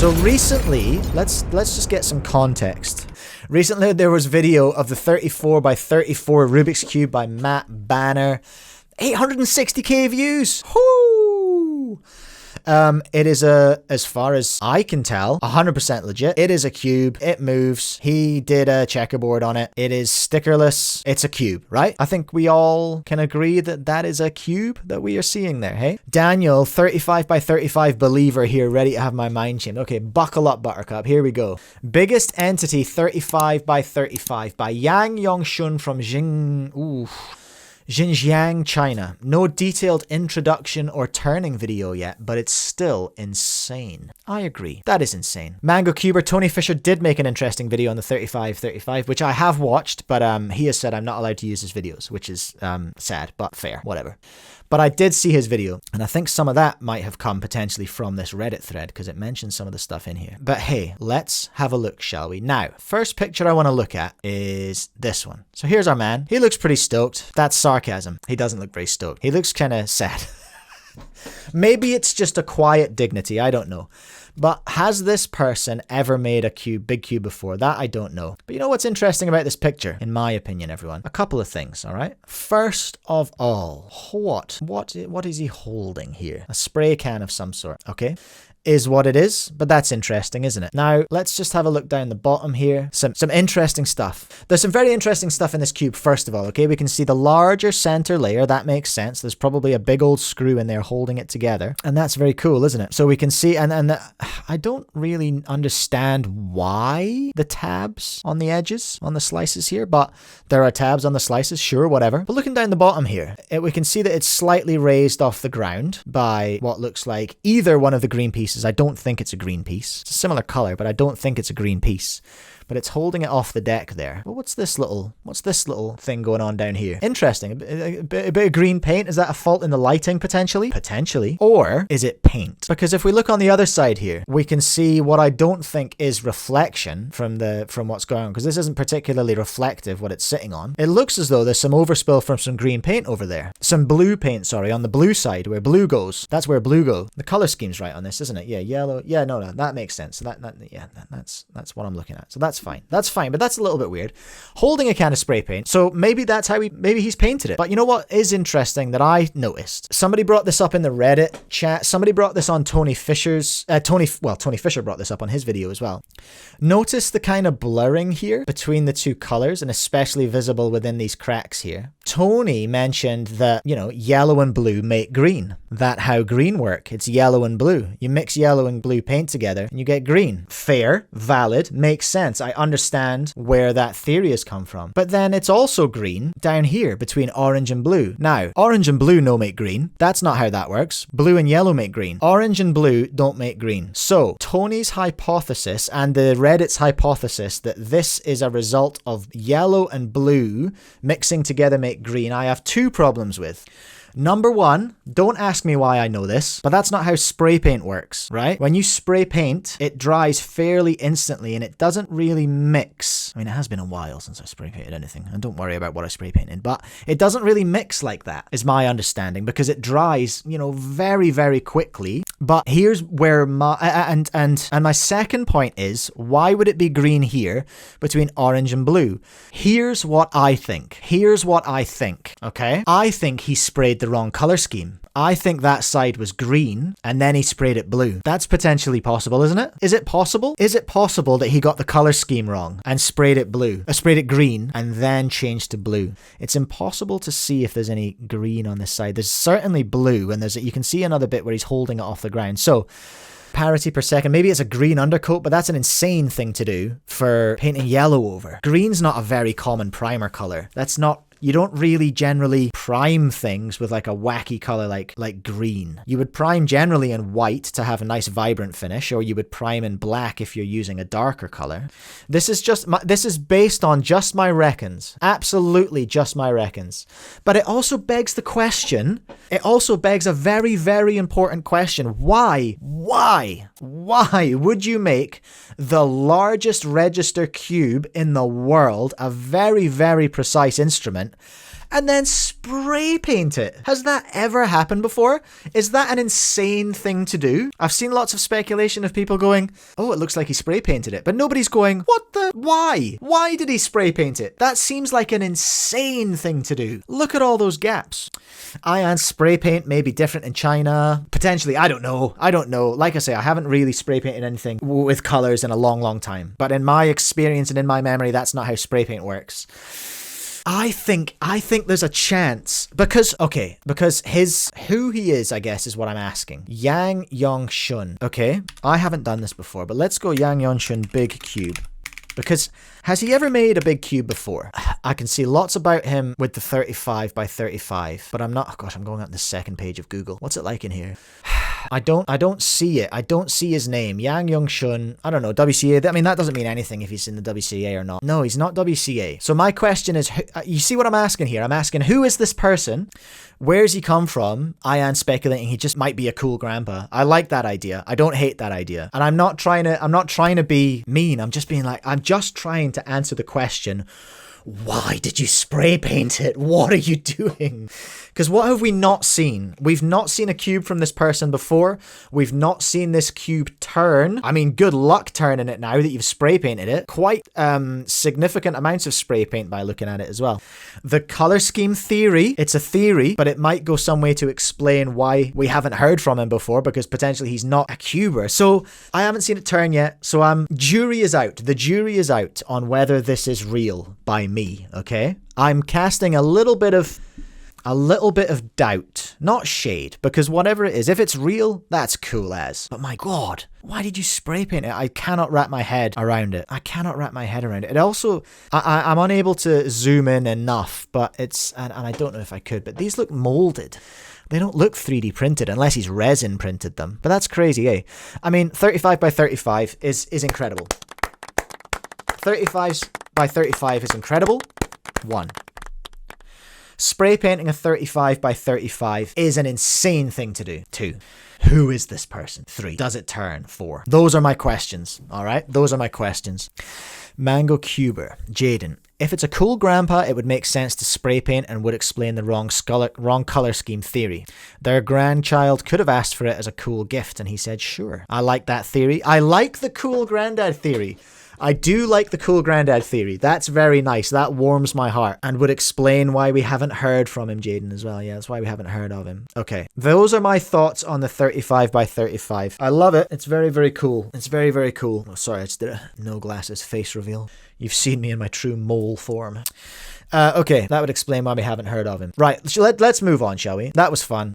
So recently, let's just get some context. Recently, there was video of the 34 by 34 Rubik's Cube by Matt Banner. 860k views. Whoo! It is as far as I can tell, 100% legit. It is a cube. It moves. He did a checkerboard on it. It is stickerless. It's a cube, right? I think we all can agree that that is a cube that we are seeing there, hey? Daniel, 35 by 35 believer here, ready to have my mind changed. Okay, buckle up, Buttercup. Here we go. Biggest entity, 35 by 35 by Yang Yongshun from Xinjiang, China. No detailed introduction or turning video yet, but it's still insane. I agree. That is insane. Mango Cuber, Tony Fisher did make an interesting video on the 35, which I have watched, but he has said I'm not allowed to use his videos, which is sad, but fair, whatever. But I did see his video, and I think some of that might have come potentially from this Reddit thread, because it mentions some of the stuff in here. But hey, let's have a look, shall we? Now, first picture I want to look at is this one. So here's our man. He looks pretty stoked. That's sarcasm. He doesn't look very stoked. He looks kind of sad. Maybe it's just a quiet dignity. I don't know. But has this person ever made a big cube before? That I don't know. But you know what's interesting about this picture, in my opinion, everyone? A couple of things, all right? First of all, what is he holding here? A spray can of some sort, okay? Is what it is, but that's interesting, isn't it? Now, let's just have a look down the bottom here. Some interesting stuff. There's some very interesting stuff in this cube, first of all, okay? We can see the larger center layer. That makes sense. There's probably a big old screw in there holding it together, and that's very cool, isn't it? So we can see, and I don't really understand why the tabs on the edges, on the slices here, but there are tabs on the slices, sure, whatever. But looking down the bottom here, we can see that it's slightly raised off the ground by what looks like either one of the green pieces. I don't think it's a green piece. It's a similar color, but I don't think it's a green piece. But it's holding it off the deck there. Well, what's this little thing going on down here? Interesting. A bit of green paint. Is that a fault in the lighting potentially? Potentially. Or is it paint? Because if we look on the other side here, we can see what I don't think is reflection from what's going on, because this isn't particularly reflective what it's sitting on. It looks as though there's some overspill from some green paint over there. Some blue paint, sorry, on the blue side where blue goes. That's where blue goes. The color scheme's right on this, isn't it? Yeah, yellow. Yeah, no, that makes sense. So that's what I'm looking at. So that's fine. That's fine, but that's a little bit weird. Holding a can of spray paint. So maybe that's how maybe he's painted it. But you know what is interesting that I noticed? Somebody brought this up in the Reddit chat. Somebody brought this on Tony Fisher's, Tony Fisher brought this up on his video as well. Notice the kind of blurring here between the two colors, and especially visible within these cracks here. Tony mentioned that, you know, yellow and blue make green. That how green work. It's yellow and blue. You mix yellow and blue paint together and you get green. Fair, valid, makes sense. I understand where that theory has come from. But then it's also green down here between orange and blue. Now, orange and blue no make green. That's not how that works. Blue and yellow make green. Orange and blue don't make green. So, Tony's hypothesis and the Reddit's hypothesis that this is a result of yellow and blue mixing together make green, I have two problems with. Number one, don't ask me why I know this, but that's not how spray paint works, right? When you spray paint, it dries fairly instantly and it doesn't really mix. I mean, it has been a while since I spray painted anything, and don't worry about what I spray painted, but it doesn't really mix like that, is my understanding, because it dries, you know, very, very quickly. But here's where my, and my second point is, why would it be green here between orange and blue? Here's what I think. Okay? I think he sprayed the wrong color scheme. I think that side was green and then he sprayed it blue. That's potentially possible, isn't it? Is it possible? Is it possible that he got the color scheme wrong and sprayed it green and then changed to blue? It's impossible to see if there's any green on this side. There's certainly blue, and you can see another bit where he's holding it off the ground. So parity per second. Maybe it's a green undercoat, but that's an insane thing to do for painting yellow over. Green's not a very common primer color. You don't really generally prime things with like a wacky color like green. You would prime generally in white to have a nice vibrant finish, or you would prime in black if you're using a darker color. This is based on just my reckons. Absolutely just my reckons. But it also begs the question, it also begs a very, very important question. Why would you make the largest register cube in the world, a very, very precise instrument, and then spray paint it. Has that ever happened before? Is that an insane thing to do? I've seen lots of speculation of people going, oh, it looks like he spray painted it. But nobody's going, what the? Why? Why did he spray paint it? That seems like an insane thing to do. Look at all those gaps. Ion spray paint may be different in China. Potentially, I don't know. Like I say, I haven't really spray painted anything with colors in a long, long time. But in my experience and in my memory, that's not how spray paint works. I think there's a chance because who he is, I guess, is what I'm asking. Yang Yongshun. Okay, I haven't done this before, but let's go Yang Yongshun big cube. Because has he ever made a big cube before? I can see lots about him with the 35 by 35, but I'm not, oh gosh, I'm going up the second page of Google. What's it like in here? I don't see it. I don't see his name. Yang Yongshun. I don't know. WCA. I mean, that doesn't mean anything if he's in the WCA or not. No, he's not WCA. So my question is, you see what I'm asking here? I'm asking, who is this person? Where's he come from? I am speculating he just might be a cool grandpa. I like that idea. I don't hate that idea. And I'm not trying to be mean. I'm just trying to answer the question. Why did you spray paint it? What are you doing? Because what have we not seen? We've not seen a cube from this person before. We've not seen this cube turn. I mean, good luck turning it now that you've spray painted it. Quite significant amounts of spray paint by looking at it as well. The color scheme theory, it's a theory, but it might go some way to explain why we haven't heard from him before, because potentially he's not a cuber. So I haven't seen it turn yet. So jury is out. The jury is out on whether this is real by me, okay? I'm casting a little bit of doubt, not shade, because whatever it is, if it's real, that's cool as. But my God, why did you spray paint it? I cannot wrap my head around it. It also, I'm unable to zoom in enough, but and I don't know if I could, but these look molded. They don't look 3D printed unless he's resin printed them. But that's crazy, eh? I mean, 35 by 35 is incredible. 35 by 35 is incredible. 1. Spray painting a 35 by 35 is an insane thing to do. 2. Who is this person? 3. Does it turn? 4. Those are my questions, all right? Those are my questions. Mango Cuber. Jaden. If it's a cool grandpa, it would make sense to spray paint and would explain the wrong color scheme theory. Their grandchild could have asked for it as a cool gift, and he said, sure. I like that theory. I like the cool granddad theory. I do like the cool granddad theory. That's very nice. That warms my heart and would explain why we haven't heard from him, Jaden, as well. Yeah, that's why we haven't heard of him. Okay. Those are my thoughts on the 35 by 35. I love it. It's very, very cool. It's very, very cool. Oh, sorry, I just did a no glasses face reveal. You've seen me in my true mole form. Okay, that would explain why we haven't heard of him. Right, let's move on, shall we? That was fun.